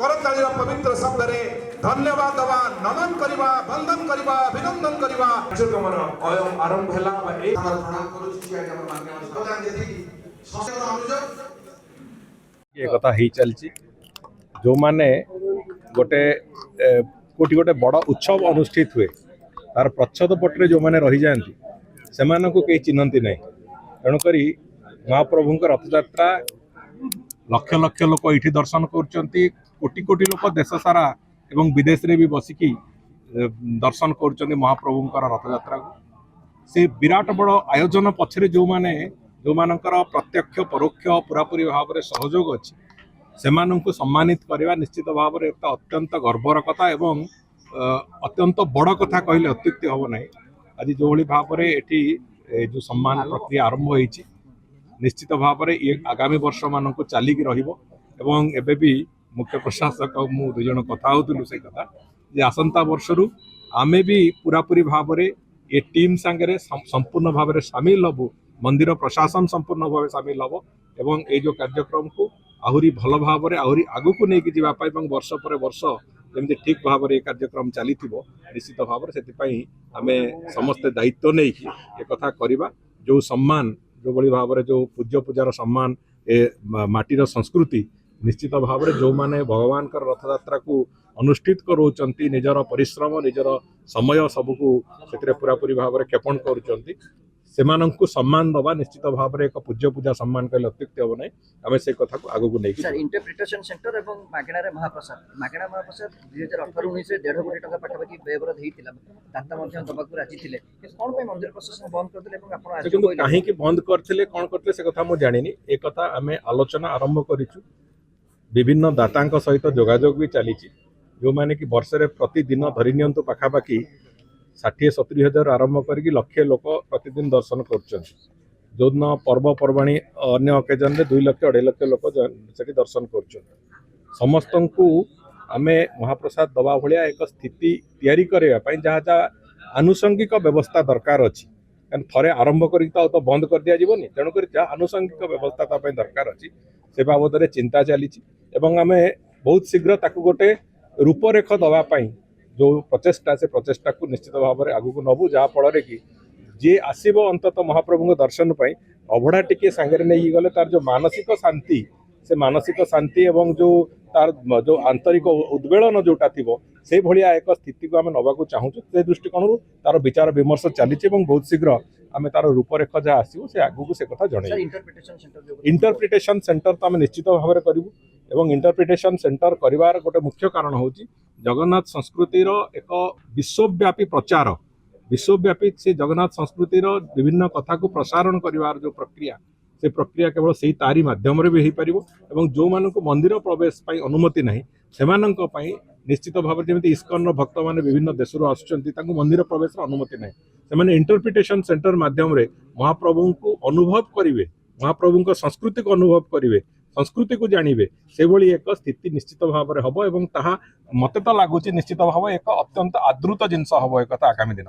करतालीर पवित्र शब्द रे धन्यवाद दवा नमन करवा वंदन करवा अभिनंदन करवा कार्यक्रमर अयम आरंभ हैला बा ए हमर प्रणाम करू छी आज हमर मान्यवर प्रधान जेथि की संसद अनुरोध ये कथा ही चलची जो माने गोटे कोटी गोटे बड़ उत्सव अनुष्ठित हुए तार प्रच्छद पटरे जो माने रही जाती से कई चिन्हती ना तेणुक महाप्रभु रथयात्रा लक्ष लक्ष लोक ये दर्शन कर कोटी कोटी लोक देश सारा एवं विदेश रे भी बसिकी दर्शन कर महाप्रभु रथयात्रा को से विराट बड़ आयोजन पछरे जो माने जो मानकर प्रत्यक्ष परोक्ष पूरापूरी भाव में सहयोग अच्छी से सम्मानित करवा निश्चित भाव में एक अत्यंत गर्वर कथा एवं अत्यंत बड़ कथा कहले अत्युक्ति हम ना आज जो भाव में ये जो सम्मान प्रक्रिया आरंभ होती निश्चित भाव में ये आगामी वर्ष मान चलिक रही भी मुख्य प्रशासक मु दुई जन कथा होलु से कथा जे आसंता वर्षरु आमे भी पूरापूरी भाव में ये टीम सांगे संपूर्ण भाव में सामिल हबु मंदिर प्रशासन संपूर्ण भाव सामिल हम एवं ये जो कार्यक्रम को आहरी भल भाव में आहरी आगु को लेकिन जावाई वर्ष पर वर्ष जमी ठीक भाव में कार्यक्रम चली निश्चित भाव से आम समस्ते दायित्व नहीं एक कथा करवा जो सम्मान जो बड़ी भाव में जो पूज्य पूजार सम्मान ए माटीर संस्कृति निश्चित भाव में जो माने भगवान कर रथयात्रा को अनुष्ठित करोचंती निजर परिश्रम निजर समय सबको से पूरापूरी भाव में क्षेपण करुचंती सेमानंकु सम्मान दबा निश्चित भाव में एक पूज्य पूजा सम्मान कहले अत्युक्ति हम ना आम से कथा को आगू नहीं सर इंटरप्रिटेशन सेंटर एवं मागणारे महाप्रसाद मागणा महाप्रसाद 2018-19 1.5 कोटी टका पाखापाखि व्यवहार होता दाता दबाक राजी थे कौन मंदिर प्रशासन बंद करते कहीं बंद करते कौन करते से कथा मुझे जानी एक कथा आम आलोचना आरंभ करूँ विभिन्न दाता सहित जोगाजोग भी चली जो मैंने कि वर्षे प्रतिदिन धरी नियंतु पाखापाखि 60-70 हजार आरंभ करके लक्षे लोक प्रतिदिन दर्शन कर जो दिन पर्वपर्वाणी अन्य अकेजन में 2 लक्ष 2.5 लक्ष लोक से दर्शन कर समस्त को आम महाप्रसाद दवा भाया एक स्थिति तैयारी करने जहाँ जहाँ आनुषंगिक व्यवस्था दरकार अच्छी थे आरंभ कर तो बंद कर दिज्वनी तेणुक जहाँ आनुषंगिक व्यवस्था दरकार अच्छी से बाबद में चिंता चली आम बहुत शीघ्र ताकू गोटे रूपरेख दवापाई जो प्रचेषा से प्रचेषा को निश्चित भाव में आगू नबू जहाँफल कि जी आसब अंतत महाप्रभु दर्शन पर अभड़ा टिके सांगे नहीं गले तार जो मानसिक शांति से मानसिक शांति एवं जो तार जो आंतरिक उद्वेलन जोटा थी से भाया एक स्थिति को आम नवाक चाहूँ से दृष्टिकोण तार विचार विमर्श चली बहुत शीघ्र आम तार रूपरेख जहाँ आसो से आगू से कथा जन इंटरप्रिटेशन सेंटर तो आम निश्चित भाव में करूँ एवं इंटरप्रिटेशन सेंटर करार गोटे मुख्य कारण हूँ जगन्नाथ संस्कृतिर एक विश्वव्यापी प्रचार विश्वव्यापी से जगन्नाथ संस्कृतिर विभिन्न कथा को प्रसारण करिवार जो प्रक्रिया से प्रक्रिया केवल से तारी माध्यम भी हो पार एवं जो मानक मंदिर प्रवेश अनुमति ना से निश्चित भाव में जमी इस्कन भक्त मैंने विभिन्न देश आसुँच मंदिर प्रवेश अनुमति ना से इंटरप्रिटेशन सेंटर माध्यम महाप्रभु को अनुभव करेंगे महाप्रभु को संस्कृति को अनुभव करेंगे संस्कृति को जानवे से भली एक स्थिति निश्चित भाव में हम और मत तो लगुच निश्चित भाव एक अत्यंत आदृत जिनस हम एक आगामी दिन।